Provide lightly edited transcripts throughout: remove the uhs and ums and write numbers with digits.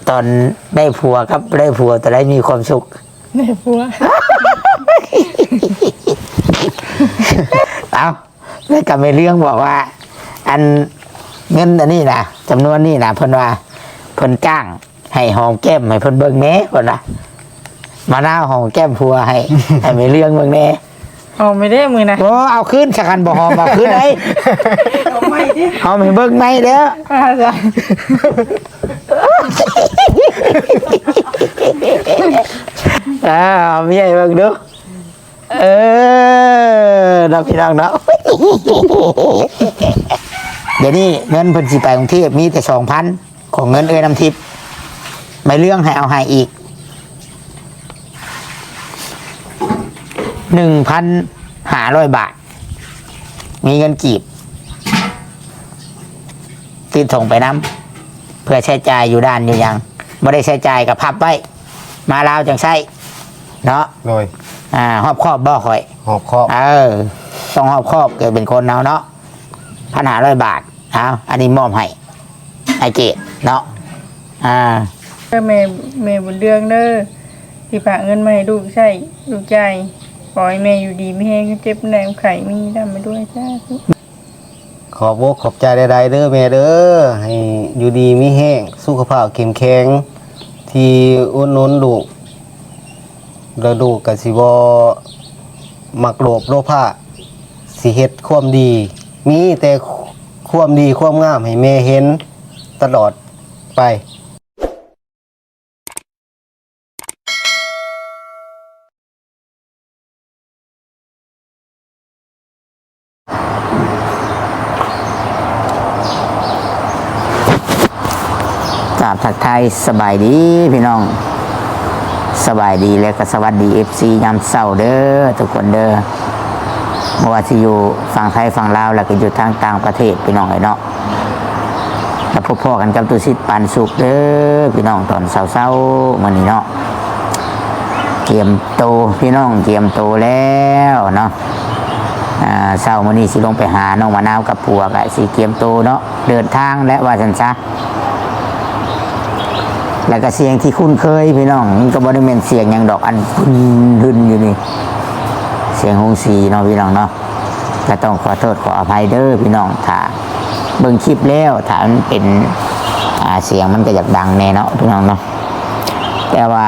ตอนได้ผัวครับได้ผัวแต่ได้มีความสุขได้ผัวเอาแล้วก็ไม่เรื่องบอกว่า อันเงินอันนี้นะจำนวนนี้นะเพิ่นว่าเพิ่นจ้างให้หอมแก้มให้เพิ่นเบิ่งแหน่เพิ่นว่ามาหน้าหอมแก้มผัวให้ไม่เรื่องเบิ่งแหน่เอาไม่ได้มือนะโอ้เอาขึ้นสักคันบ่หอมเอาขึ้นได้เอาไม่ดิหอมให้เบิ่งไม่เด้อจ้ะมีให้เบิ่งดูน้องพี่น้องเนาะเดี๋ยวนี้เงินเพิ่นสิไปกรุงเทพมีแต่ 2,000 ของเงินน้ำทิพย์ไม่เรื่องให้เอาให้อีก 1,500 บาทมีเงินกีบติดส่งไปน้ำเพื่อใช้จ่ายอยู่ด้านอยู่ยังไม่ได้ใช้จ่ายกับพับไว้มาลาวจังใช้เนาะโดยหอบครอบบ่ค่อยหอบครอบต้องหอบครอบเกิดเป็นคนเนาะ1,500 บาทอันนี้มอบให้ไอเกตเนาะแม่บุญเรืองเด้อที่ฝากเงินมาให้ลูกใช้ลูกใจขอให้แม่อยู่ดีไม่แห้งเจ็บแรงไข่มีดำมาด้วยจ้าขอบอกขอบใจใดๆเด้อแม่เด้อให้อยู่ดีมีแห้งสุขภาพเข้มแข็งที่อุดหนุนลูกแล้วลูกก็สิบ่มักโลภโลภะสิเฮ็ดความดีมีแต่ความดีความงามให้แม่เห็นตลอดไปทักทายสบายดีพี่น้องสบายดีแล้วก็สวัสดี FC ยามเช้าเด้อทุกคนเด้อเมื่อว่าที่อยู่ฝั่งไทยฝั่งลาวแล้วก็อยู่ทางต่างประเทศพี่น้องเนาะแล้วพบพ่อกันกับตุสิทธิ์ปานสุขเด้อพี่น้องตอนเช้าๆมื้อนี้เนาะเตรียมโตพี่น้องเตรียมโตแล้วเนาะเช้ามื้อนี้สิลงไปหาน้องมะนาวกับผัวก็สิเตรียมโตเนาะเดินทางและว่าซั่นซะแล้วก็เสียงที่คุ้นเคยพี่น้องมันก็บริเวณเสียงอย่างดอกอันพื้นอยู่นี่เสียงหงสีเนาะพี่น้องเนาะก็ต้องขอโทษขออภัยเด้อพี่น้องถ้าเบิ่งคลิปแล้วถ้ามันเป็นเสียงมันก็อยากดังแน่เนาะพี่น้องเนาะแต่ว่า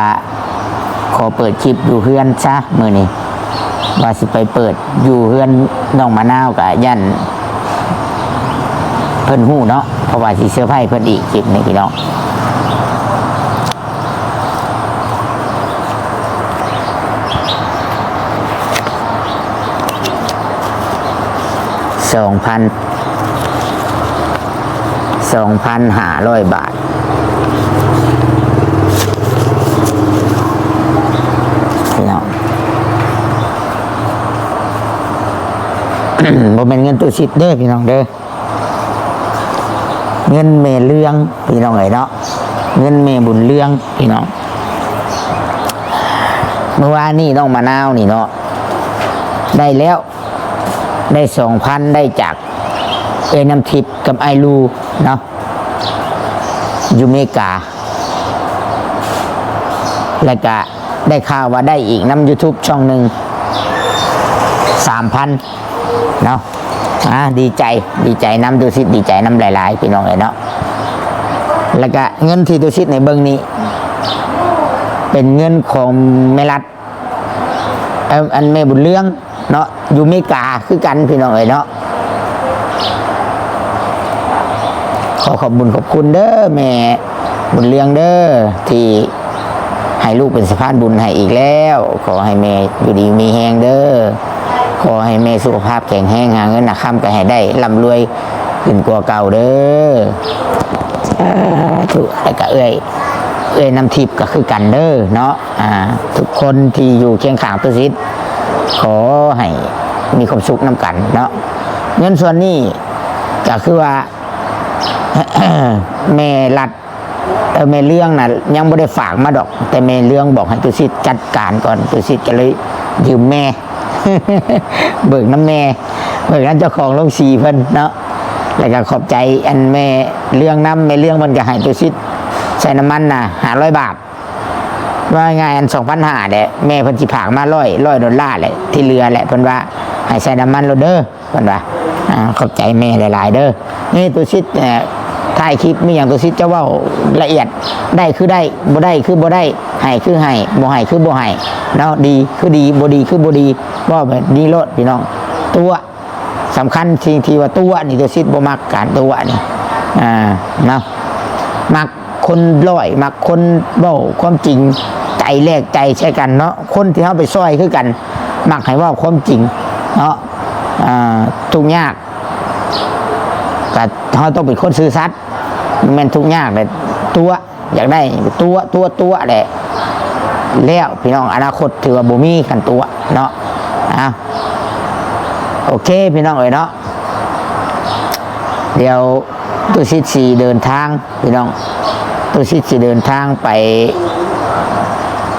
ขอเปิดคลิปอยู่เพื่อนซะมื้อนี้ว่าสิไปเปิดอยู่เพื่อนน้องมะนาวกับยันเพิ่นฮู้เนาะเพราะว่าสิเซอร์ไพรส์เพิ่นอีกคลิปนี้พี่น้อง2,500 บาทพี่น้อง บ่เป็นเงินตู้ชิดเด้อพี่น้องเด้อเงินเมเรื่องพี่น้องเนาะเงินเมบุญเรื่องพี่น้องเมื่อวานนี่น้องมะนาวนี่เนาะได้แล้วได้ 2,000 ได้จากน้ำทิพย์กับไอรูเนาะอยู่อเมริกาแล้วก็ได้ข่าวว่าได้อีกน้ำ YouTube ช่องหนึ่ง 3,000 เนาะดีใจน้ำดูซิดีใจน้ำหลายๆพี่น้องเนาะแล้วก็เงินที่ดูซิในเบื้องนี้เป็นเงินของแม่รัฐอันแม่บุญเรื่องเนาะอยู่อเมริกาคือกันพี่น้องเนาะขอบบุญขอบคุณเด้อแม่บุญเลี้ยงเด้อที่ให้ลูกเป็นสะพานบุญให้อีกแล้วขอให้แม่อยู่ดีมีแห้งเด้อขอให้แม่สุขภาพแข็งแรงหาเงินหนักค่ำก็ให้ได้ร่ำรวยขึ้นกว่าเก่าเด้อถูกแต่ก็เอ้ยน้ำทิพย์ก็คือกันเด้อเนาะทุกคนที่อยู่เคียงข้างตุสิทธิ์ขอให้มีความสุขน้ำกันเนาะเงินส่วนนี้ก็คือว่าแม่รัดแม่เรื่องน่ะยังไม่ได้ฝากมาดอกแต่แม่เรื่องบอกให้ตุสิทธิ์จัดการก่อนตุสิทธิ์ก็เลยยืมแม่ เบิกน้ำแม่เบิกน้ำเจ้าของโรงสีเพิ่นเนาะแล้วก็ขอบใจอันแม่เรื่องน้ำแม่เรื่องมันก็ให้ตุสิทธิ์ ใช้น้ำมันน่ะ500 บาทว่าไงอัน2,500แหละแม่เพิ่นสิผากมา100 ดอลลาร์แหละที่เรือแหละเพิ่นว่าให้ใช้น้ำมันโลดเด้อเพิ่นว่าขอบใจแม่หลายๆเด้อนี่ตัวชิดถ่ายคลิปมีอย่างตัวชิดจะเว้าละเอียดได้คือได้บ่ได้คือบ่ได้ให้คือให้บ่ให้คือบ่ให้เนาะดีคือดีบ่ดีคือบ่ดีว่าแบบนี้โลดพี่น้องตัวสำคัญสิ่งที่ว่าตัวนี่ตัวชิดบ่มักการตัวนี่เนาะมักคนร้อยมักคนเว้าความจริงใจแลกใจใช่กันเนาะคนที่เฮาไปซอยคือกันมักให้เว้าความจริงเนาะทุกข์ยากก็เฮาต้องเป็นคนซื่อสัตย์มันแม่นทุกข์ยากเลยตัวอยากได้ตัวแหละแล้วพี่น้องอนาคตถือว่าบ่มีกันตัวเนาะโอเคพี่น้องเอ้ยเนาะเดี๋ยวตุชิดสีเดินทางพี่น้องตุชิดสีเดินทางไป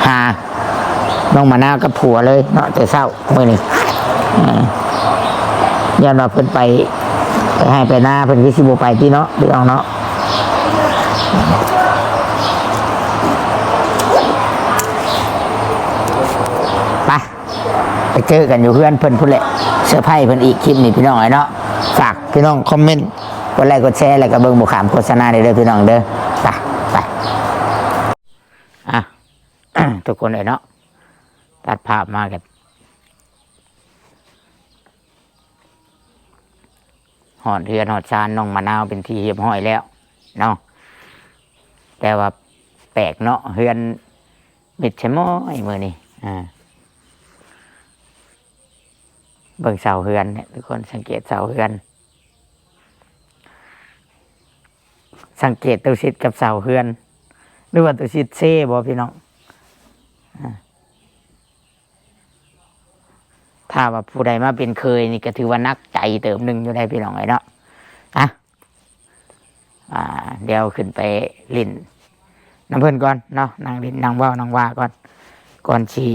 หาน้องมะนาวกับผัวเลยเนาะแต่เศร้ามื้อนี้ยันว่าเพิ่นไปให้ไปหน้าเพิ่นคือสิบ่ไปที่เนาะพี่น้องเนาะไปเจอกันอยู่เพื่อนเพิ่นพุ่นแหละเสื้อผ้าเพิ่นอีกคลิปนี้พี่น้องเนาะฝากพี่น้องคอมเมนต์กดไลค์กดแชร์แล้วก็เบิ่งบุขามโฆษณาได้เด้อพี่น้องเด้อไปทุกคนเลยเนาะตัดภาพมากันหอดเรือนหอดชานน้องมะนาวเป็นที่เรียบร้อยแล้วเนาะแต่ว่าแปลกเนาะเรือนมิดใช่มั้ยมื้อนี้เบิ่งเสาเฮือนเนี่ยทุกคนสังเกตเสาเฮือนสังเกตตัวชิดกับเสาเฮือนหรือว่าตัวชิดเซ่บ่พี่น้องถ้าว่าผู้ใดมาเป็นเคยนี่ก็ถือว่านักใจเติมหนึ่งอยู่ได้พี่น้องไอ้เนาะเดี๋ยวขึ้นไปลิ้นน้ำเพิ่นก่อนเนาะนั่งลิ้นนั่งว่าก่อนชี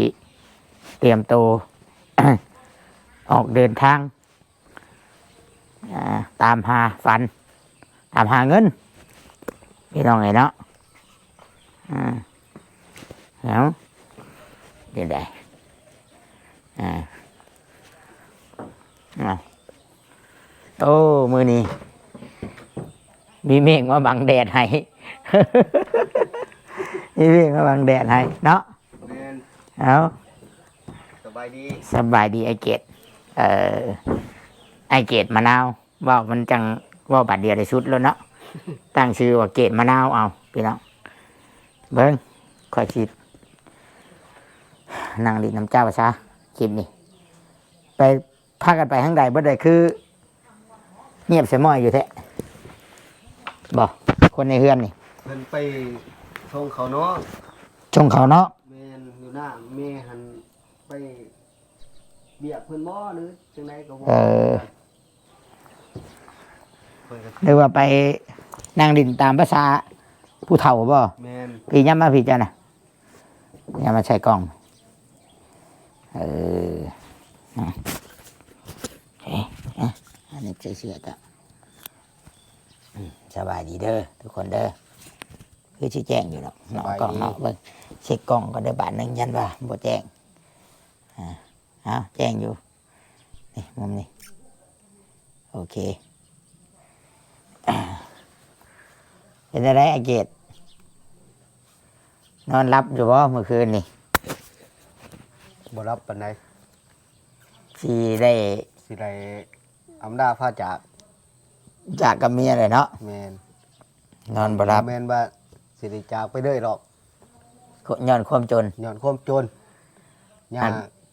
เตรียมโต ออกเดินทางตามหาฝันตามหาเงินพี่น้องไงเนาะแล้วเดี๋ยวได้โอ้มือนี้มีเมฆมาบังแดดให้ มีเมฆมาบังแดดให้เนาะเอาสบายดีไอเกตไอเกตมะนาวว่ามันจังว่าบาดเดียวได้ชุดแล้วเนาะ ตั้งชื่อว่าเกตมะนาวเอาพี่น้องเบิ้งค่อยคิดนั่งดินน้ำเจ้าภาษาคลิปนี่ไปพากันไปข้างใดบ่ได้คือเงียบเสียม้อยอยู่แท้บอกคนในเฮือนนี่ เพิ่นไปชงเขาเนาะ ชงเขาเนาะ แม่นอยู่หน้าแม่หันไปเบียกเพิ่นบ่หรือจังไดก็บ่หรือว่าไปนั่งดินตามภาษาผู้เฒ่าบ่แม่นพี่ย้ำมาพี่จ้ะนะย้ำมาใช้กล้องอันนี้ใส่เสื้อจ้ะสบายดีเด้อทุกคนเด้อคือชี้แจ้งอยู่เนาะนอกกล้องนอกเบิ่งเช็คกล้องก็ได้บาทนึงยันว่าบ่แจ้งแจ้งอยู่นี่มุมนี้โอเคเป็นอะไรไอเกตนอนรับอยู่บ่เมื่อคืนนี่บ่รับปานใดสิได้อำลาพาจากกับเมียเลยเนาะแม่นนอนบ่รับแม่นว่าสิได้จากไปเด้อหรอกย้อนความจนย่าง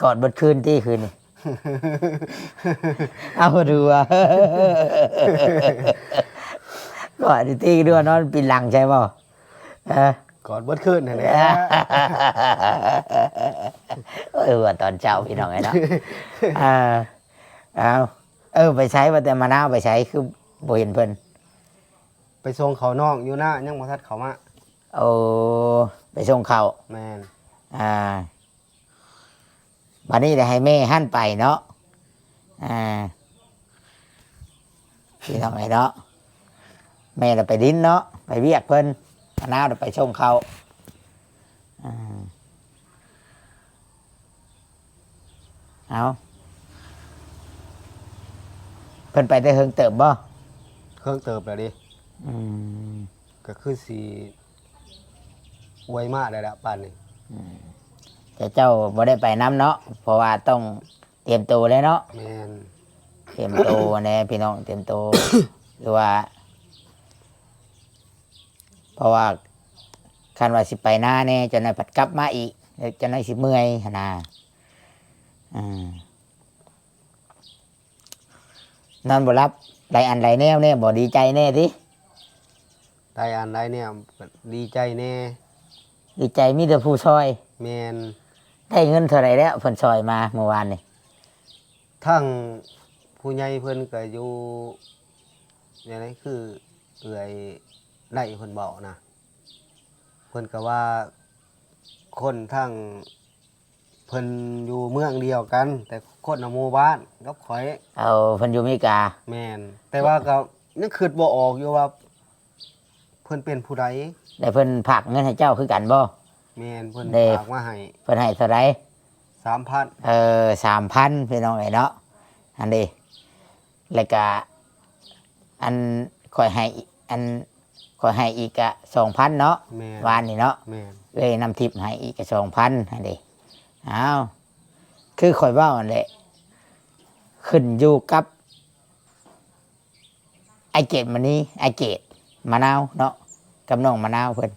กอดเบิดคืนที่คืนนี่ เอาดูว่ากอดที่ด้วยนอนปีหลังใช่ป่ะกอดเบิดคืนนั่นแหละว่าตอนเช้าพี่น้องไงเนาะไปใช้ว่าแต่มะนาวไปใช้คือบ่เห็นเพิ่นไปส่งเขาน้องอยู่หน้ายังบ่ทัดเขามาไปส่งเขาแม่นบัดนี้ได้ให้แม่หั่นไปเนาะพี่น้องไงเนาะแม่เราไปดิ้นเนาะไปเวียกเพิ่น มะนาวเดี๋ยวไปชงเขาอ่าเอาเพิ่นไปได้เฮิงเติบบ่ เครื่องเติบแล้วดิ อืม ก็คือสิไวมากเลยละป่านนี้ แต่เจ้าบ่ได้ไปน้ำเนาะเพราะว่าต้องเตรียมตัวเลยเนาะ แม่น เตรียมตัวแน่พี่น้องเตรียมตัว หรือว่า เพราะว่าคันว่าสิไปหน้าแน่จนนายผัดกลับมาอีกจนนายสิเมื่อยหั่นนะอืมนอนบ่รับได้อันไรแน่แน่บ่ดีใจแน่สิ ได้อันใดเนี่ยดีใจแน่ ดีใจมีแต่ผู้ซอย แม่น ได้เงินเท่าไหรแล้วเพิ่นซอยมาเมื่อวานนี่ ทั้งผู้ใหญ่เพิ่นก็อยู่อย่างไรคือเอื่อยได้เพิ่นบอกนะเพิ่นก็ว่าคนทั้งเพิ่นอยู่เมืองเดียวกัน แต่คนในหมู่บ้านกับข่อย เอาเพิ่นอยู่อเมริกา แม่นแต่ว่าก็ยังคิดบ่ออกอยู่ว่า เพิ่นเป็นผู้ใด ได้เพิ่นผากเงินให้เจ้าคือกันบ่ แม่นเพิ่น เด้ ฝากมาให้ เพิ่นให้เท่าไหร 3,000 3,000พี่น้องไอ้เนาะอันนี้แล้วก็อันข่อยให้อีกอันข่อยให้อีกอะ2,000เนาะ แม่น วานนี่เนาะ แม่น เลยนำทิปให้อีกก็2,000อันนี้อ้าวคือข่อยเว้าอันแหละขึ้นอยู่กับไอเกตมันนี้ไอเกตมะนาวเนาะกับน้องมะนาวเพิ่น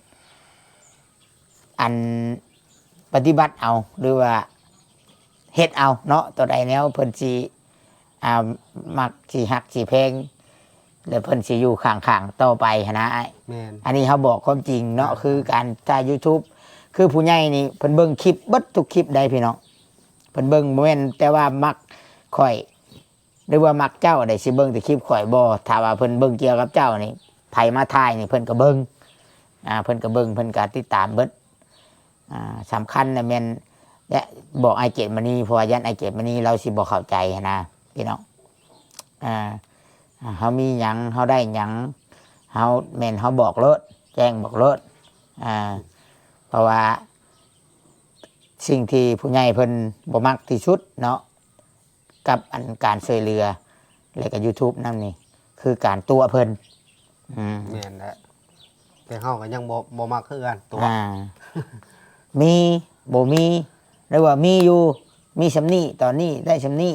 อันปฏิบัติเอาหรือว่าเฮ็ดเอาเนาะตัวใดแนวเพิ่นสิมักสิฮักสิเพลงแล้วเพิ่นสิอยู่ข้างๆต่อไปหั้นนะอ้าย แม่น อันนี้เขาบอกความจริงเนาะคือการถ่าย YouTube คือผู้ใหญ่นี่เพิ่นเบิ่งคลิปเบิดทุกคลิปได้พี่น้องเพิ่นเบิ่งบ่แม่นแต่ว่ามักข่อยหรือว่ามักเจ้าได้สิเบิ่งแต่คลิปข่อยบ่ถ้าว่าเพิ่นเบิ่งเกี่ยวกับเจ้านี่ไผมาถ่ายนี่เพิ่นก็เบิ่งเพิ่นก็เบิ่งเพิ่นก็ติดตามเบิดสำคัญน่ะแม่นและบอกไอเกตมณีเพราะว่ายันไอเกตมณีเราสิบ่เข้าใจหั้นนะพี่น้องเฮามีหยังเฮาได้หยังเฮาแม่นเฮาบอกรถแจ้งบอกรถเพราะว่าสิ่งที่ผู้ใหญ่เพิ่นบ่มักที่สุดเนาะกับอันการช่วยเหลือแล้วก็ YouTube นั่นนี่คือการตัวเพิ่น แม่นแหละแต่เฮาก็ยังบ่มักคือกันตัว มีบ่มีหรือว่ามีอยู่มีสำนี้ตอนนี้ได้สำนี้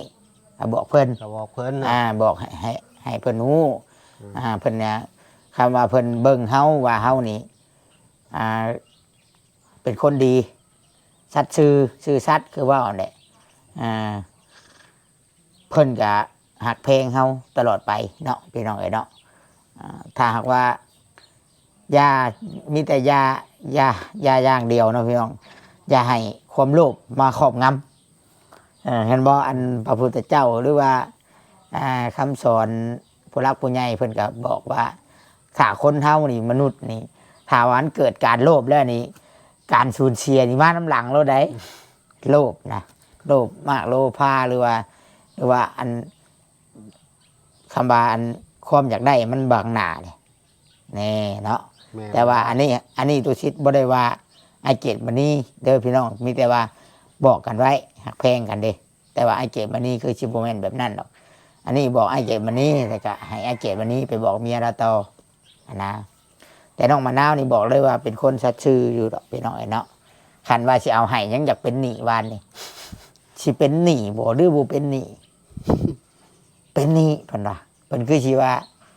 บอกเพิ่น ก็บอกเพิ่น บอกให้เพิ่นฮู้เพิ่นเนี่ยคำว่าเพิ่นเบิ่งเฮาว่าเฮานี่เป็นคนดีสัตย์ซื่อสัตย์คือว่าแหละเพิ่นก็หักเพลงเฮาตลอดไปเนาะพี่น้องเอ้ยเนาะถ้าหากว่ายามีแต่ยาอย่างเดียวเนาะพี่น้องอย่าให้ความโลภมาครอบงำเห็นบ่อันพระพุทธเจ้าหรือว่าคำสอนผู้รักผู้ใหญ่เพิ่นก็บอกว่าถ้าคนเฮานี่มนุษย์นี่ถ้าวันเกิดการโลภแล้วนี่การสูญเสียนี่มาน้ำหลังเราได้โลภนะโลภมากโลภาหรือว่าอันคำว่าอันความอยากได้มันบางหน้านี่แน่เนาะ แม่น แต่ว่าอันนี้ตัวชิดบ่ได้ว่าไอเกตมันนี่เด้อพี่น้องมีแต่ว่าบอกกันไว้หักแพงกันเด้แต่ว่าไอเกตมันนี่คือชิบโมเมนแบบนั้นหรอกอันนี้บอกไอเกตมันนี่แต่ก็ให้ไอเกตมันนี่ไปบอกเมียเราต่อนะแต่น้องมะนาวนี่บอกเลยว่าเป็นคนสัตย์ซื่ออยู่ดอกพี่น้องไอ้เนาะคันว่าสิเอาให้ยังอยากเป็นหนี้วานนี่สิเป็นหนี้บ่หรือบ่เป็นหนี้ เป็นหนี้เพิ่นว่าเพิ่นคือสิว่า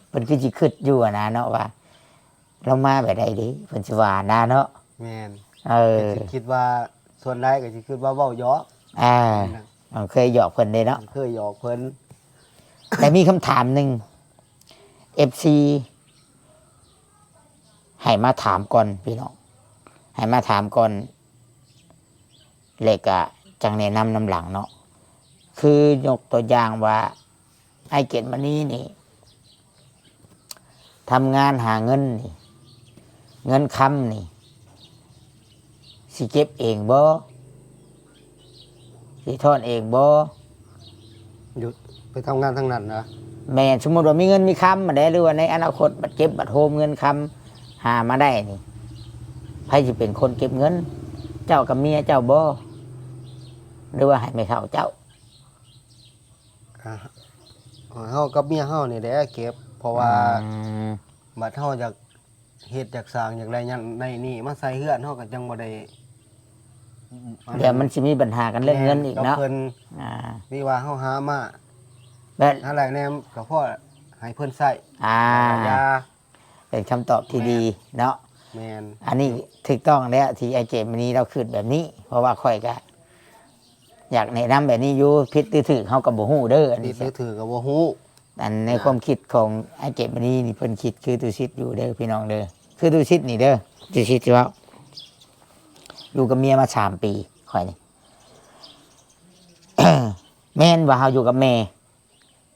เพิ่นคือสิคิดอยู่อะนะเนาะว่า เรามาแบบใดดิเพิ่นสิว่านะเนาะ แม่น เออ ก็สิคิดว่าส่วนใดก็สิคิดว่าเว้าหยอก เคยหยอกเพิ่นเลยเนาะ เคยหยอกเพิ่น แต่มีคำถามหนึ่ง FC ให้มาถามก่อนพี่น้องให้มาถามก่อนเลยกะจังแนะนำนำหลังเนาะคือยกตัวอย่างว่าไอเกตมันนี้นี่ทำงานหาเงินนี่เงินคำนี่สิเก็บเองบ่สิทอนเองบ่ หยุดไปทำงานทั้งนั้นนะ แม่นสมมติว่ามีเงินมีคำมาได้หรือว่าในอนาคตบัดเจ็บบัดโฮมเงินคำหามาได้นี่ สิเป็นคนเก็บเงิน เจ้ากับเมียเจ้าบ่หรือว่าให้ไม่เท่าเจ้า อ่าเฮากับเมียเฮานี่แหละเก็บ เพราะว่า อืม บัดเฮาอยากเฮ็ดอยากสร้างอยากได้หยังในนี่มาใส่เฮือนเฮาก็จังบ่ได้ เดี๋ยวมันสิมีปัญหากันเรื่องเงินอีกเนาะ บเพิ่น อ่า มีว่าเฮาหามา และ อะไรแนมก็พอให้เพิ่นใส่ อ่า ยา เป็นคำตอบที่ดีเนาะ แม่น อันนี้ถูกต้องแล้วที่ไอเจมวันนี้เราคืดแบบนี้ เพราะว่าค่อยก็อยากแนะนำแบบนี้อยู่พิษถือเขากับบ่ฮู้เด้ออัน ติ นี้ ดถือก็บ่ฮู้ อันในความคิดของไอเจมวันนี้นี่เพิ่นคิดคือตุชิดอยู่เด้อพี่น้องเด้อคือตุชิดนี่เด้อตุชิดที่ว่าอยู่กับเมียมา3 ปีค่อยนี่ แม่นว่าเฮาอยู่กับแม่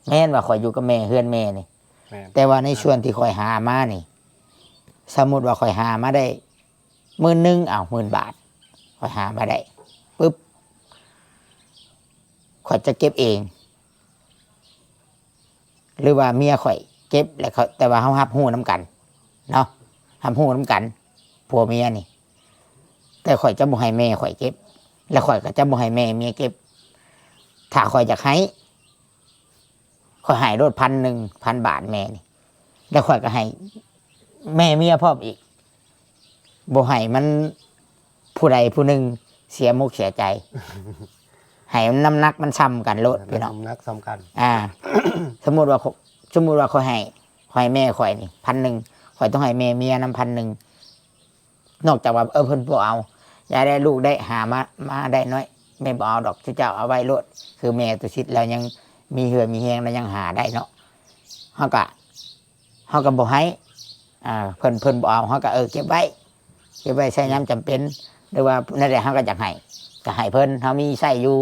แม่นว่าข่อยอยู่กับแม่เฮือนแม่นี่ แม่น แต่ว่าในช่วงที่ข่อยหามานี่ สมมุติว่าข่อยหามาได้10,000เอา10,000 บาทข่อยหามาได้ปุ๊บข่อยจะเก็บเอง หรือว่าเมียข่อยเก็บแล้วเขาแต่ว่าเฮารับรู้น้ำกันเนาะรับรู้น้ำกันผัวเมียนี่ แต่ข่อยจะบ่ให้แม่ข่อยเก็บ แล้วข่อยก็จะบ่ให้แม่เมียเก็บ ถ้าข่อยอยากให้ข่อยให้รถ1,000 บาทแม่นี่ แล้วข่อยก็ให้แม่เมียพร้อมอีกบ่ให้มันผู้ใดผู้หนึ่งเสียมุกเสียใจ ให้น้ำหนักมันซ้ำกันโลดพี่น้อง น้ำหนักสำคัญ สมมุติว่าข่อยให้แม่ข่อยนี่1,000ข่อยต้องให้แม่เมียนำ1,000นอกจากว่าเพิ่นบ่เอาอย่าได้ลูกได้หามาได้น้อยแม่บ่เอาดอกที่เจ้าเอาไว้โลดคือแม่ตัวชิดแล้วยังมีเหือมีแฮงแล้วยังหาได้เนาะเฮาก็บ่ให้เพิ่นบ่เอาเฮาก็เก็บไว้ใช้ยามจำเป็นหรือว่านั่นแหละเฮาก็อยากให้ก็ให้เพิ่นเฮามีใช้อยู่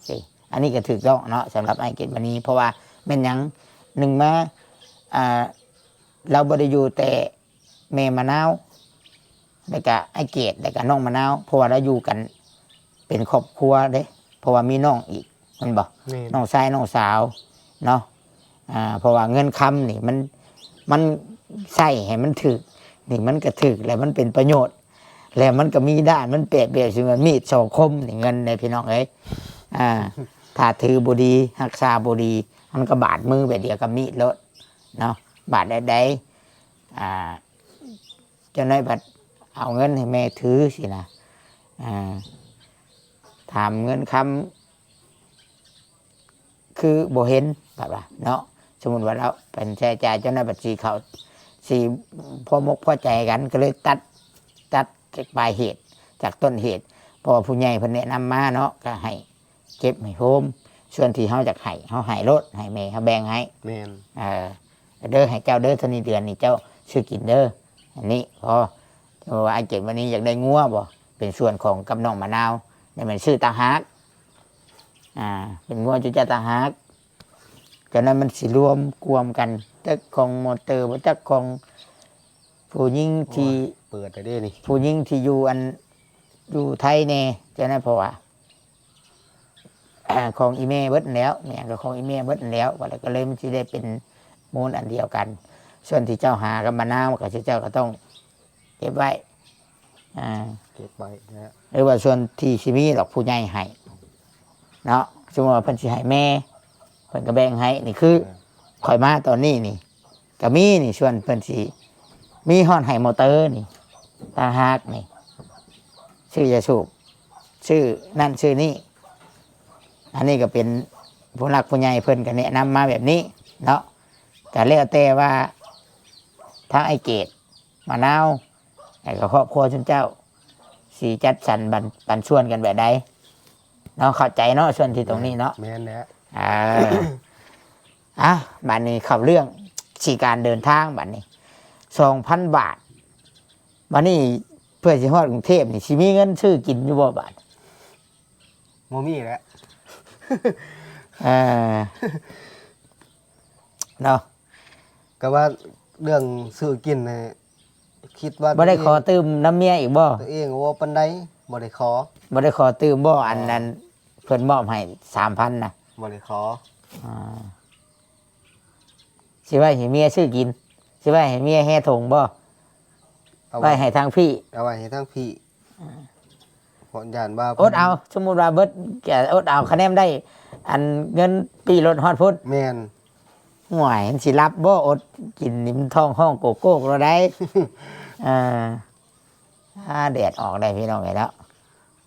สิอันนี้ก็ถูกต้องเนาะสำหรับไอ้เกดวันนี้เพราะว่าแม่นหยังหนึ่งมาเราบ่ได้อยู่แต่แม่มะนาวแล้วก็ไอ้เกดแล้วก็น้องมะนาวเพราะว่าเราอยู่กันเป็นครอบครัวเด้เพราะว่ามีน้องอีกมันบ่ แม่น น้องชายน้องสาวเนาะเพราะว่าเงินคำนี่มันใส่ให้มันถึกนี่มันก็ถึกแล้วมันเป็นประโยชน์ แล้วมันก็มีด้านมันเปรียบสิมันมีดสองคมนี่เงินในพี่น้องเอ้ยถ้าถือบุดีรักษาบุดีมันก็บาดมือแบบเดียวกับมีดรถเนาะบาดได้จะน้อยบัดเอาเงินให้แม่ถือสินะถามเงินคำคือโบเห็นแบบว่าเนาะสมมติว่าเราเป็นแชร์จ่ายเจ้าหน้าบัตรสีเขาสีพ่อมกพ่อใจกันก็เลยตัดจากปลายเหตุจากต้นเหตุเพอผู้ใหญ่เพิ่นแนะนำมาเนาะก็ให้เก็บให้โฮมส่วนที่เฮาจากให้เฮาให้รถให้แม่เฮาแบ่งให้ แม่น เด้อให้เจ้าเด้อเท่านี้เดือนนี่เจ้าซื้อกินเด้ออันนี้พอว่าไอ้เจ็ดวันนี้อยากได้งัวบ่เป็นส่วนของกำนองมะนาวนี่มันชื่อตาฮักเป็นงัวจุจ้าตาฮักจากนั้นมันสิรวมกวมกันจักของมอเตอร์บ่จักของผู้หญิงที่ เปิดได้เด้นี่ ผู้หญิงที่อยู่ไทยแน่จะนั้นเพราะว่าของอีเมเบิดแล้วแม่ก็ของอีเมเบิดแล้วว่าแล้วก็เลยมันจะได้เป็นมูลอันเดียวกัน ส่วนที่เจ้าหากับมะนาวก็เจ้าก็ต้องเก็บไว้เก็บไว้นะ หรือว่าส่วนที่ชิมีดอกผู้ใหญ่ให้เนาะสมมติว่าเพิ่นสิให้แม่เพิ่นก็แบ่งให้นี่คือข่อยมาตอนนี้นี่ก็มีนี่ส่วนเพิ่นสิมีฮอนไห้มอเตอร์นี่ตาฮักนี่ชื่อยาสูบชื่อนั่นชื่อนี่อันนี้ก็เป็นผู้หลักผู้ใหญ่เพิ่นก็แนะนำมาแบบนี้เนาะก็แล้วแต่ว่าถ้าไอ้เกดมะนาวไอ้กับครอบครัวชุนเจ้าสีจัดสรรบันส่วนกันแบบใดเนาะเข้าใจเนาะส่วนที่ตรงนี้เนาะ แม่นแหละ บัดนี้เข้าเรื่องสีการเดินทางบัดนี้2,000 บาทบัดนี้เพื่อสิฮอดกรุงเทพนี่สิมีเงินซื้อกินอยู่บ่บาท บ่มีแล้ว เนาะ ก็ว่าเรื่องซื้อกินน่ะคิดว่า บ่ได้ขอตืมน้ำเมียอีกบ่ ตัวเองว่าปานใดบ่ได้ขอ บ่ได้ขอตืมบ่อันนั้นเพิ่นมอบให้ 3,000 นะ บ่ได้ขอ สิว่าให้เมียซื้อกินสิว่าให้เมียแห่ถงบ่ ต เอา ไว้ให้ทางพี่ เอาไว้ให้ทั้งพี่ผลยานว่า อดเอาสมมุติว่าเบิดแกอดเอาคะแนนได้ อันเงินปีรถฮอดพุทธ แม่น ห่วยมันสิรับบ่อดกินนิ่มท้องห้องโกโก้เราได้ แดดออกได้พี่น้องไงแล้ว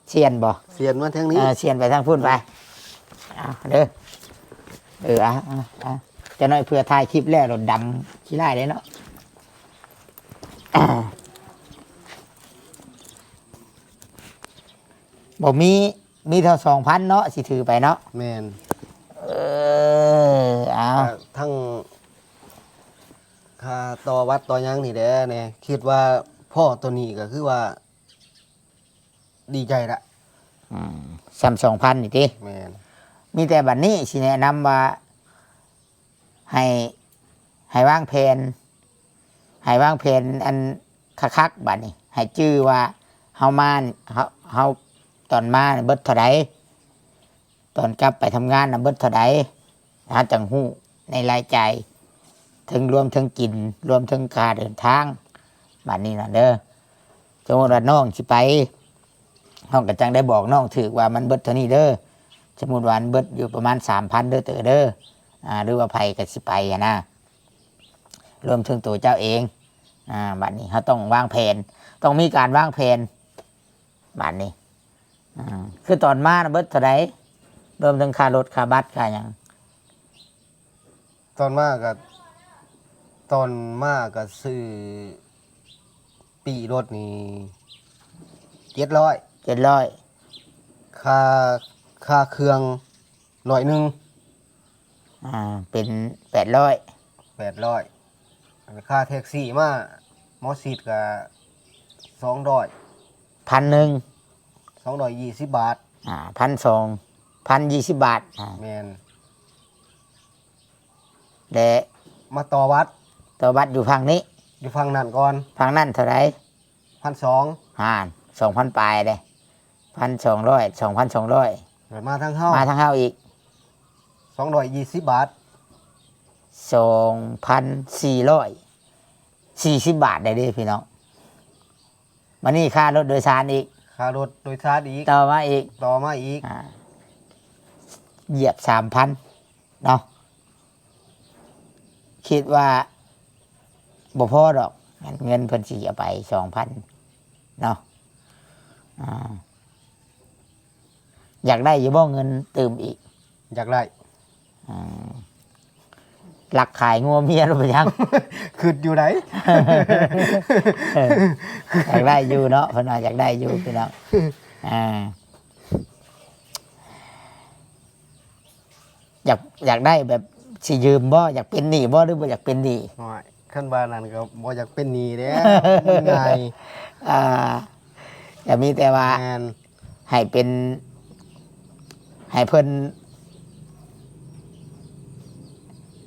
เชียนบ่ เสียนมาทางนี้ เชียนไปทางพุ่นไปเอาเด้อจะน้อยเพื่อถ่ายคลิปแล้วรถดำขี้ไล่เลยเนาะ บ่มีเท่า2,000เนาะสิถือไปเนาะ แม่น เอา ทั้งค่าต่อวัดต่อหยังนี่แหละเนี่ยคิดว่าพ่อตัวนี้ก็คือว่า ดีใจละ ซ้ำ2,000นี่ติ แม่น มีแต่บัดนี้สิแนะนำว่า ให้วางแผนอันคักๆบัดนี้ ให้จื้อว่าเฮามานี่เฮาตอนมานี่เบิดเท่าใดตอนกลับไปทำงานน่ะเบิดเท่าใดหาจังฮู้ในรายจ่ายถึงรวมถึงกิน รวมถึงค่าเดินทางบัดนี้น่ะเด้อสมมุติว่าน้องสิไปน้องก็จังได้บอกน้องถือว่ามันเบิดเท่านี้เด้อสมมุติว่ามันเบิดอยู่ประมาณ 3,000 เด้อเด้อหรือว่าไผก็สิไปอะนะรวมถึงตัวเจ้าเองบัดนี้เขาต้องวางแผนต้องมีการวางแผนบัดนี้คือตอนมานะเบิดเท่าไรรวมถึงค่ารถค่าบัตรค่าอย่าง ตอนมาก็ซื้อปีรถนี่700 700ค่าเครื่อง100 เป็น800 800ค่าแท็กซี่มาหมอสิทธิ์ก็200 1,000 220 บาท 1,220 บาทแม่น และ มาต่อวัด ตัวบัตรอยู่ฝั่งนี้ อยู่ฝั่งนั้นก่อน ฝั่งนั้นเท่าไร 1,200 2,000ปลายเลย1,200 2,200 แล้วมาทางเฮา มาทางเฮาอีก220 บาท 2,440 บาทได้เด้พี่น้องมานี่ค่ารถโดยสารอีก ค่ารถโดยสารอีก ต่อมาอีก เหยียบ 3,000 เนาะคิดว่าบ่พอดอกเงินเพิ่นสิเอาไป 2,000 เนาะอยากได้อยู่บ่เงินเติมอีก อยากได้ หลักขายงัวเมียหรือเปล่ายัง คืออยู่ไหน อยากได้อยู่เนาะเพิ่นว่าอยากได้อยู่พี่น้องอยากได้แบบสิยืมบ่อยากเป็นหนี้บ่หรือบ่อยากเป็นหนี้ น้อยขั้นบ้านนั้นก็บ่อยากเป็นหนี้แล้วมันง่าย อย่ามีแต่ว่า แม่น ให้เป็นให้เพิ่น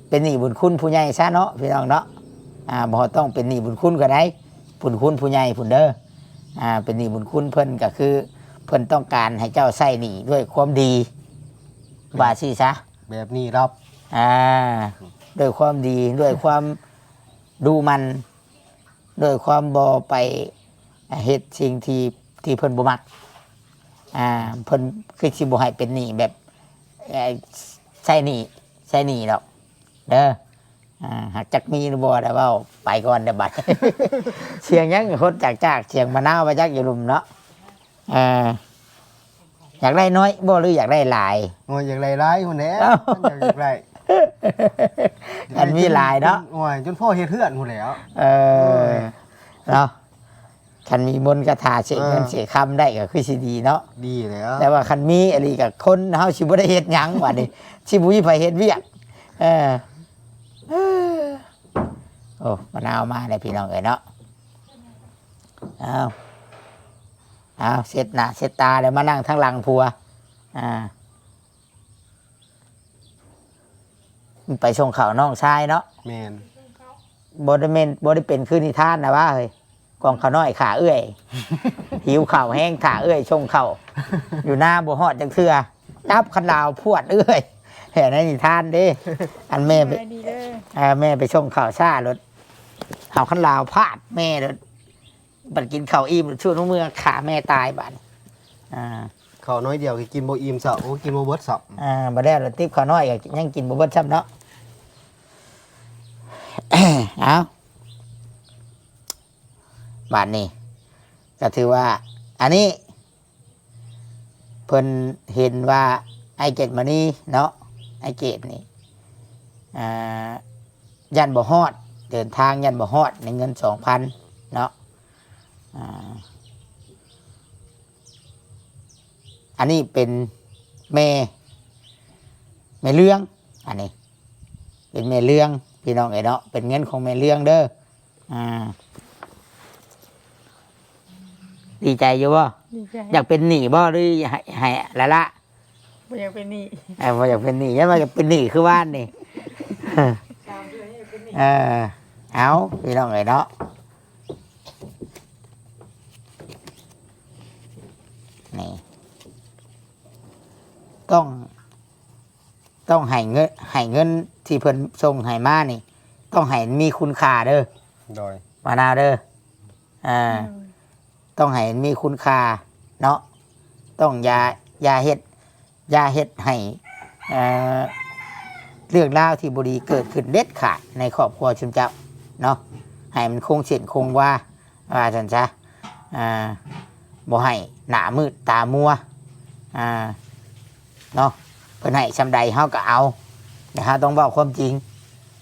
เป็นหนี้บุญคุณผู้ใหญ่ซะเนาะพี่น้องเนาะบ่ต้องเป็นหนี้บุญคุณก็ได้บุญคุณผู้ใหญ่พุ่นเด้อเป็นหนี้บุญคุณเพิ่นก็คือ เพิ่นต้องการให้เจ้าใช้หนี้ด้วยความดีว่าสิซะ แบบนี้รับ ด้วยความดีด้วยความดูมันด้วยความบ่ไปเฮ็ดสิ่งที่เพิ่นบ่มักเพิ่นคือสิบ่ให้เป็นหนี้แบบใช้หนี้ดอกเด้อหากจักมีหรือบ่ได้เว้าไปก่อนเด้อบัด เสียงหยังคนจากเสียงมะนาวมาจักอยู่ลุมเนาะอยากได้น้อยบ่หรืออยากได้หลาย โอ้ยอยากไล่คนแหล้ว เอ้า อยากไล่ อันมีหลายเนาะ โอ้ยจนพ่อเฮ็ดเฮือนพุ่นแหล้ว เนาะคันมีมนต์คาถาเสกเงินเสกคำได้ก็คือสิดีเนาะ ดีแล้ว แต่ว่าคันมีอะไรกับคนเฮาสิบ่ได้เฮ็ดหยังว่านี่สิบ่มีไผเฮ็ดเวียกโอ้มะนาวมาเลยพี่น้องเอ้ยเนาะเอาเสร็จหน้าเสร็จตาเดี๋ยวมานั่งทางหลังผัวไปส่งข่าวน้องชายเนาะ แม่น บ่ได้เป็นคือนิทานนะว่าเฮ้ยกองข้าวน้อยขาเอื้อย หิวข้าวแห้งขาเอื้อยชงข้าวอยู่หน้าบ่ฮอดจังเทื่อจับคันลาวพวดเอื้อยเห็นในนิทานเด้อันแม่ไป ดีเด้อ แม่ไปชงข้าวซ่ารถเอาคันลาวพาดแม่รถ บัดกินข้าวอิ่มช่วงเมื่อขาแม่ตายบัดข้าวน้อยเดียวก็กินบ่อิ่มซะโอ้กินบ่เบิดซับบ่ได้แล้วติ๊บข้าวน้อยก็ยังกินบ่เบิดซ้ำเนาะ เอาบาทนี้ก็ถือว่า อันนี้เพิ่นเห็นว่าไอเกตมานี่เนาะไอเกตนี่ยันบ่ฮอดเดินทางยันบ่ฮอดในเงิน 2,000 เนาะอันนี้เป็นแม่เรื่องอันนี้เป็นแม่เรื่องพี่น้องเอ๋ยเนาะเป็นเงินของแม่เรื่องเด้อดีใจอยู่บ่ ดีใจ อยากเป็นหนี้บ่หรือให้ละละ บ่อยากเป็นหนี้ บ่อยากเป็นหนี้ยังว่าอยากเป็นหนี้คือบ้านนี่ 3 เดือนอยากเป็นหนี้ เอาพี่น้องเอ๋ยเนาะนี่ต้องให้เงินที่เพิ่นส่งให้มานี่ ต้องให้มีคุณค่าเด้อ โดย มะนาวเด้อต้องให้มีคุณค่าเนาะต้องอย่าเฮ็ดให้เรื่องราวที่บ่ดีเกิดขึ้นเด็ดขาดในครอบครัวชุมเจ้าเนาะให้มันคงเส้นคงว่าซั่นซะบ่ให้หน้ามืดตามัวเนาะเพิ่นให้ซำใดเฮาก็เอาแต่เฮาต้องเว้าความจริง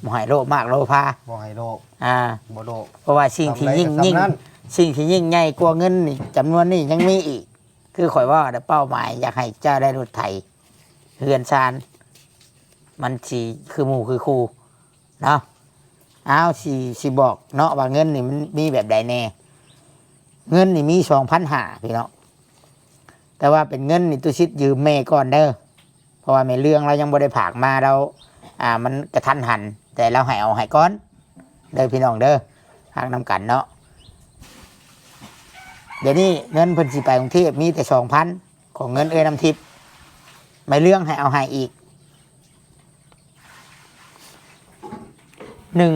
บ่ให้โลภมากโลภา บ่ให้โลภบ่โลภ เพราะว่าสิ่งที่ยิ่งสิ่งที่ยิ่งใหญ่กว่าเงินนี่จำนวนนี่ยังมีอีก คือข่อยว่าเป้าหมายอยากให้เจ้าได้รถไถเฮือนชานมันสีคือหมู่คือครูเนาะเอาสิบอกเนาะว่าเงินนี่มันมีแบบใดแน่เงินนี่มี2,500พี่เนาะแต่ว่าเป็นเงินนี่ตุชิดยืมแม่ก่อนเด้อเพราะว่าแม่เรื่องเรายังบ่ได้ผากมาเรามันกระทันหันแต่เราให้เอาให้ก้อนเด้อพี่น้องเด้อพากนำกันเนาะเดี๋ยวนี้เงินเพิ่นสิไปกรุงเทพมีแต่2,000ของเงินน้ำทิพย์ไม่เรื่องให้เอาให้อีก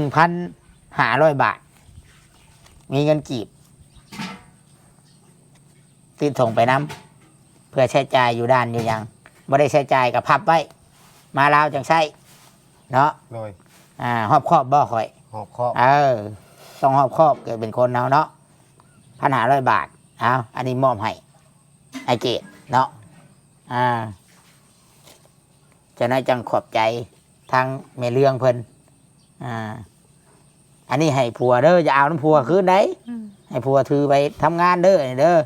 1,500 บาทมีเงินกีบติดส่งไปน้ำเพื่อใช้จ่ายอยู่ด้านอยู่ยังบ่ได้ใช้จ่ายกับพับไว้มาลาวจังใช้เนาะ โดย หอบครอบบ่ข่อย หอบครอบ ต้องหอบครอบเกิดเป็นคนเนาะ1,500 บาทอันนี้มอบให้ไอเกตเนาะจะน่าจังขอบใจทางแม่เรื่องเพิ่นอันนี้ให้ผัวเด้ออย่าเอาน้ำผัวคืนได้ให้ผัวถือไปทำงานเด้อเด้อ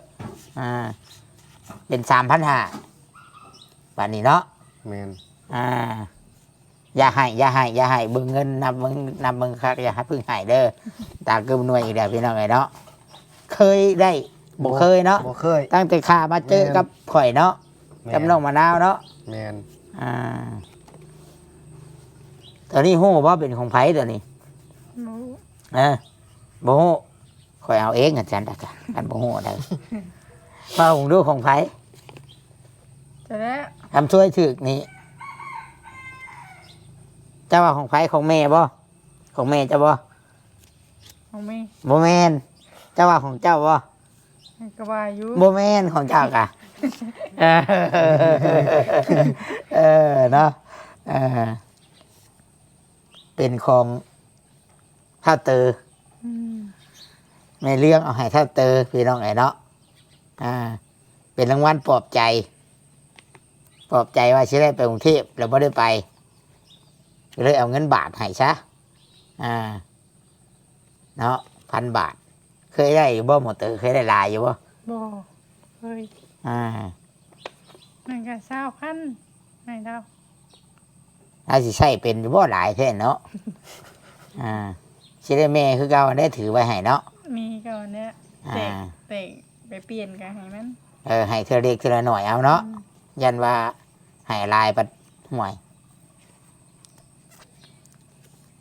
เป็น3,500บาทนี้เนาะ แม่น อย่าให้เบิ่งเงินนับเบิ่งคักอย่าให้เพิ่งให้เด้อตาเกิมหน่วยอีกแล้วพี่น้องไงเนาะเคยได้บ่เคยเนาะ บ่เคย ตั้งแต่ข้ามาเจอกับข่อยเนาะกับน้องมะนาวเนาะ แม่น ตอนนี้ฮู้ว่าเป็นของไผตัวนี้ บ่ฮู้ข่อยเอาเองอาจารย์กันบ่ฮู้ได้มาผมดูของไผ จะแล้ว ทำช่วยถึกนี่เจ้าว่าของไผของแม่บ่ของแม่เจ้าบ่ ของแม่ บ่แม่นเจ้าว่าของเจ้าบ่ ก็ว่าอยู่ บ่แม่นของเจ้ากะเนาะเป็นของเท่าเตอไม่เลี้ยงเอาให้เท่าเตอพี่น้องไอ้เนาะเป็นรางวัลปลอบใจว่าสิได้ไปกรุงเทพแล้วบ่ได้ไปก็เลยเอาเงินบาทให้ซะเนาะ1,000 บาท เคยได้อยู่บ่หมดเตอเคยได้หลายอยู่บ่ บ่เฮ้ยมันก็20,000ให้เรา ถ้าสิใช้เป็นอยู่บ่หลายแท้เนาะสิได้แม่คือเก่าได้ถือไว้ให้เนาะ มีก่อนเนี่ยเตะไปเปลี่ยนกันให้มัน ให้เธอเล็กเธอหน่อยเอาเนาะยันว่าให้ลายปัดห่วย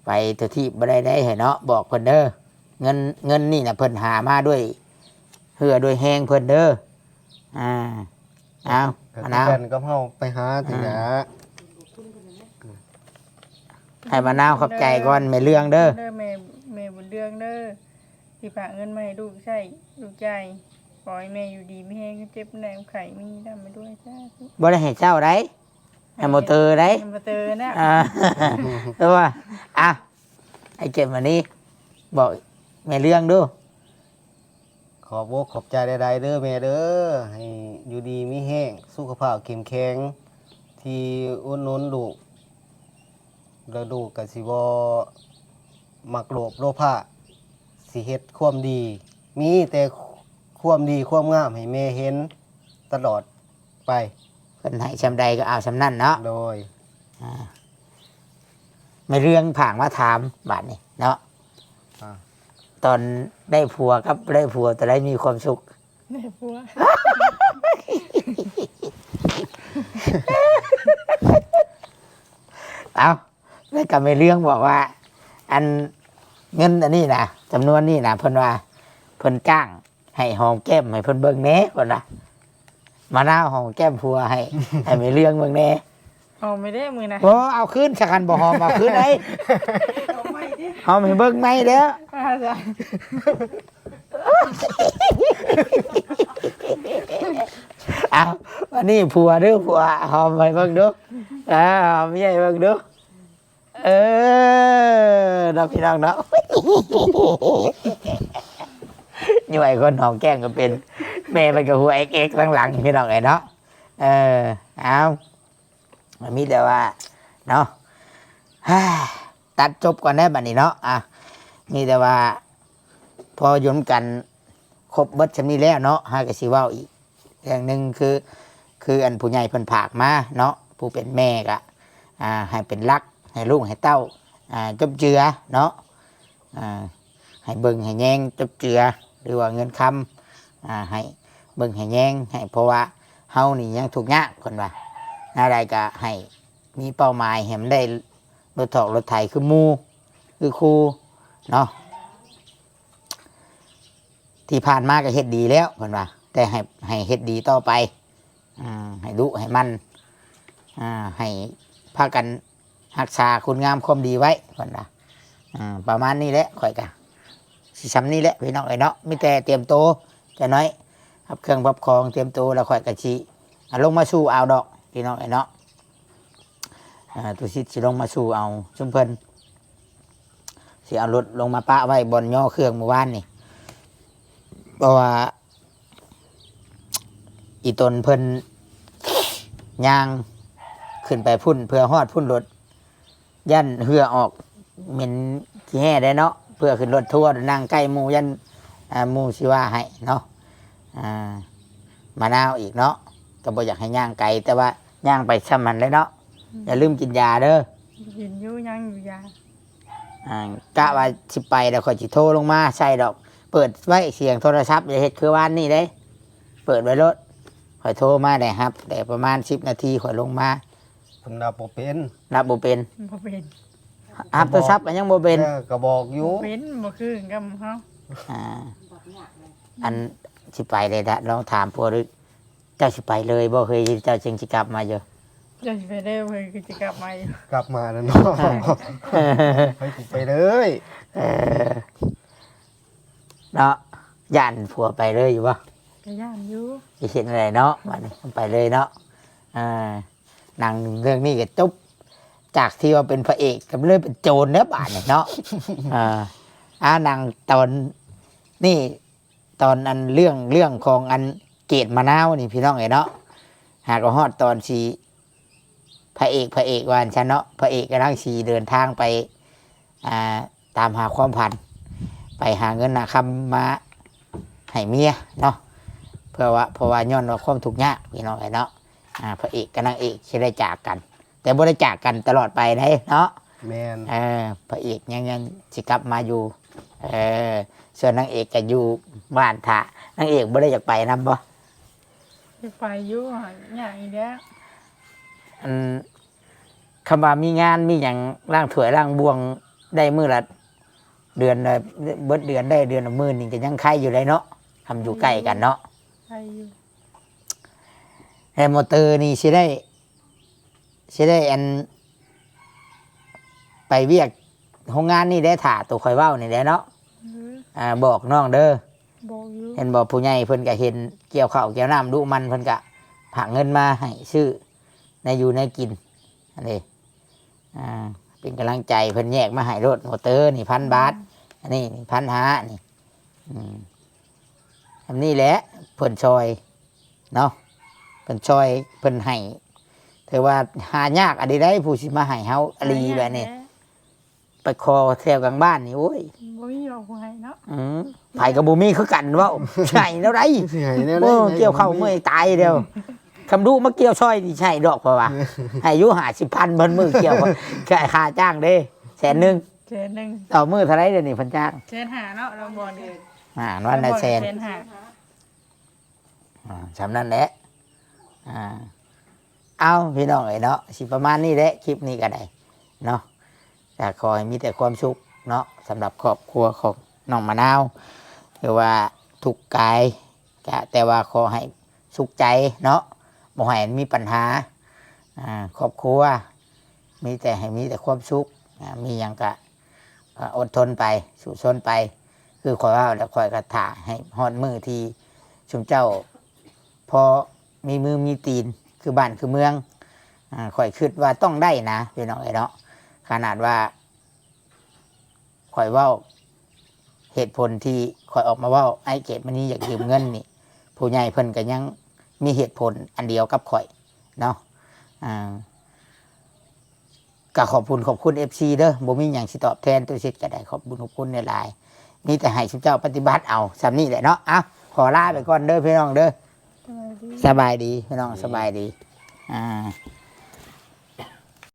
ไปเถอะที่บ่ได้ให้เนาะบอกเพิ่นเด้อเงินนี่น่ะเพิ่นหามาด้วยเหือด้วยแฮงเพิ่นเด้อเอา ก็ มะ คือ นาว กันกับเฮาไปหาติหยา ให้มะนาวขอบใจก่อนไม่เรื่องเด้อ แม่บุญเรื่องเด้อ ที่ฝากเงินมาให้ลูกใช้ลูกใจายขอให้แม่อยู่ดีไม่แห้งเจ็บแรงไข่มีดำไปด้วยจ้า บ่ได้ให้เจ้าได้ให้มอเตอร์ได้ มาเตอนะ แต่ว่าไอ้เก็บมานี้บอกแม่เรื่องดู ขอบอกขอบใจใดๆเด้อแม่เด้อให้อยู่ดีมีแห้งสุขภาพเข้มแข็งที่อุดหนุนลูกแล้วลูกก็สิบ่มักโลภโลภะสิเฮ็ดความดี มีแต่ความดีความงามให้แม่เห็นตลอดไป เพิ่นให้ชำใดก็เอาชำนั่นเนาะ โดย ไม่เรื่องผางมาถามบาดนี่เนาะ อ่า ตอนได้ผัวกับได้ผัวแต่ได้มีความสุข แม่ผัว เอาได้กับไม่เรื่องบอกว่า อันเงินอันนี้นะจำนวนนี้นะเพิ่นว่าเพิ่นจ้าง ให้หอมแก้มให้เพิ่นเบิ่งแหน่เพิ่นว่ามาหน้าหอมแก้มผัวให้ ให้ไม่เรื่องเบิ่งแหน่ เอาไม่ได้มือนะ โอ้เอาขึ้นสักคันบ่หอมเอาขึ้นได้ เอาไม่ดิ หอมให้เบิ่งไหมเด้อ อาจารย์ เอาวันนี้ผัวเด้อผัวหอมให้เบิ่งเด้อหอมใหญ่เบิ่งเด้อน้องพี่น้องเนาะ อยู่ไอ้คนหอมแก้มก็เป็นแม่มันก็หัวเอ็กๆหลังๆพี่น้องไอ้เนาะเอามันมีแต่ว่าเนาะ ตัดจบก่อนได้บัดนี้เนาะมีแต่ว่า พอย้อนกันครบเบิดชำนี้แล้วเนาะหากสิเว้าอีกอย่างหนึ่งคืออันผู้ใหญ่เพิ่นผากมาเนาะผู้เป็นแม่ก็ให้เป็นรักให้ลูกให้เต้าจบเจือเนาะให้เบิ่งให้แยงจบเจือหรือว่าเงินคำให้เบิ่งให้แยงให้เพราะว่าเฮานี่ยังทุกข์ยากคนว่าอะไรก็ให้มีเป้าหมายให้มันได้รถถอกรถไถคือหมูคือครูเนาะที่ผ่านมาก็เฮ็ดดีแล้วคนว่าแต่ให้เฮ็ดดีต่อไปให้ดุให้มันให้พากันรักษาคุณงามความดีไว้คนว่าประมาณนี้แหละข่อยกะสิซ้ำนี่แหละพี่น้องเอ้ยเนาะมีแต่เตรียมโตวจะน้อยครับเครื่องพับของเตรียมโตวแล้วข่อยกะสิลงมาสู่เอาดอกพี่น้องเอ้ยเนาะตุสิสิลงมาสู่เอาชุมเพิ่นสิเอารถลงมาปะไว้บนย่อเครื่องเมื่อวานนี่เพราะว่าอีตนเพิ่นย่างขึ้นไปพุ่นเพื่อฮอดพุ่นรถยันเหือออกเหม็นขี้แห่ได้เนาะเพื่อขึ้นรถทัวร์นั่งใกล้หมู่ยันหมู่สิว่าให้เนาะมะนาวอีกเนาะก็บ่อยากให้ย่างไกลแต่ว่าย่างไปซ้ำมันเลยเนาะอย่าลืมกินยาเด้อ กินอยู่ยังอยู่ยาก ะว่าสิไปแล้วข่อยสิโทรลงมาใส่ดอก เปิดไว้เสียงโทรศัพท์อย่าเฮ็ดคือว่านนี่เด้เปิดไว้รถข่อยโทรมาได้ครับแต่ประมาณ10 นาทีข่อยลงมา เพิ่นนับบ่เป็น รับบ่เป็น บ่เป็น รับโทรศัพท์ก็ยังบ่เป็น ก็บอกอยู่ เป็นบ่คือกับเฮา อันสิไปเลยนะลองถามพวกเจ้าสิไปเลยบ่เคยเจ้าจึงสิกลับมาอยู่ จะไปได้เพิ่นคือจะกลับมาอยู่ กลับมาแล้วเนาะไปสิไปเลย เนาะย่านผัวไปเลยอยู่บ่ ก็ย่านอยู่ สิเห็นอะไรเนาะมันไปเลยเนาะหนังเรื่องนี้ก็จบจากที่ว่าเป็นพระเอกก็เลยเป็นโจรเนื้อบาดเนี่ยเนาะหนังตอนนี่ตอนอันเรื่องของอันเกตมะนาวนี่พี่น้องเอ๋ยเนาะหากว่าฮอดตอนสีพระเอกวานฉันเนาะพระเอกกำลังสีเดินทางไปตามหาความพันไปหาเงินคำมาให้เมียเนาะเพราะว่าย้อนว่าความทุกข์ยากพี่น้องเอ๋ยเนาะพระเอกกับนางเอกจะได้จากกัน แต่บ่ได้จากกันตลอดไปได้เนาะ แม่น พระเอกยังสิกลับมาอยู่ส่วนนางเอกก็อยู่บ้านท่านางเอกบ่ได้อยากไปนำบ่ ไปอยู่ย่างอีแล้ว คำว่ามีงานมีอย่างร่างถวยร่างบวงได้มื้อละเดือนละเบิดเดือนได้เดือนละมื้อนี่ก็ยังใครอยู่เลยเนาะทำอยู่ใกล้กันเนาะ ไปอยู่ แต่มอเตอร์นี่สิได้อันไปเวียกโรงงานนี่ได้ถ่าตัวคอยเว้านี่แหละเนาะ บอกน้องเด้อ บอกอยู่ เห็นบอกผู้ใหญ่เพิ่นก็เห็นเกี่ยวข้าวเกี่ยวน้ำดุมันเพิ่นก็ผากเงินมาให้ซื้อในอยู่ในกินอันนี้เป็นกำลังใจเพิ่นแยกมาให้รถมอเตอร์นี่1,000 บาทอันนี้1,500นี่อันนี้แหละเพิ่นช่วยเนาะเพิ่นช่วยเพิ่นให้ถือว่าหายากอันนี้ได้ผู้สิมาให้เฮาอลีแบบนี้ไปคอแถวกลางบ้านนี่โอ้ย บ่มีหรอกผู้ให้เนาะ ไผกับบูมี่คือกันเว่าใช่แล้วไร สิให้แนว โอ้ ใด เกี่ยวเข้าเมื่อยตายเดียวคำดูมาเกี่ยวช่อยนี่ใช่ดอกเพราะว่าให้อายุ50,000เพิ่นมือเกี่ยวแค่ค่าจ้างเด้100,000 แสนหนึ่ง ต่อมือเท่าไรเดี๋ยวนี้เพิ่นจ้าง แสนห้าเนาะเราบอกนี่ วันละแสน แสนห้า สำนั้นแหละเอาพี่น้องเอ้ยเนาะสิประมาณนี้แหละคลิปนี้ก็ได้เนาะแต่ขอให้มีแต่ความสุขเนาะสำหรับครอบครัวของน้องมะนาวหรือว่าทุกข์กายก็แต่ว่าขอให้สุขใจเนาะบ่ให้มีปัญหาครอบครัวมีแต่ให้มีแต่ความสุขมีอย่างก็อดทนไปสู้ทนไป คือคอยว่าแล้วคอยกระถาให้ฮอดมือที่ชุมเจ้า พอมีมือมีตีนคือบ้านคือเมืองคอยคิดว่าต้องได้นะพี่น้องเอ้ยเนาะขนาดว่าคอยเว่าเหตุผลที่คอยออกมาเว่าไอ้เก็บมันนี้อยากยืมเงินนี่ผู้ใหญ่เพิ่นก็ยังมีเหตุผลอันเดียวกับข่อยเนาะก็ขอบคุณFC เด้อบ่มีหยังสิตอบแทนตัวสิทธิ์ก็ได้ขอบคุณในหลายมีแต่ให้ชุมเจ้าปฏิบัติเอาสำนี้แหละเนาะขอลาไปก่อนเด้อพี่น้องเด้อ สวัสดี สบายดีพี่น้องสบายดี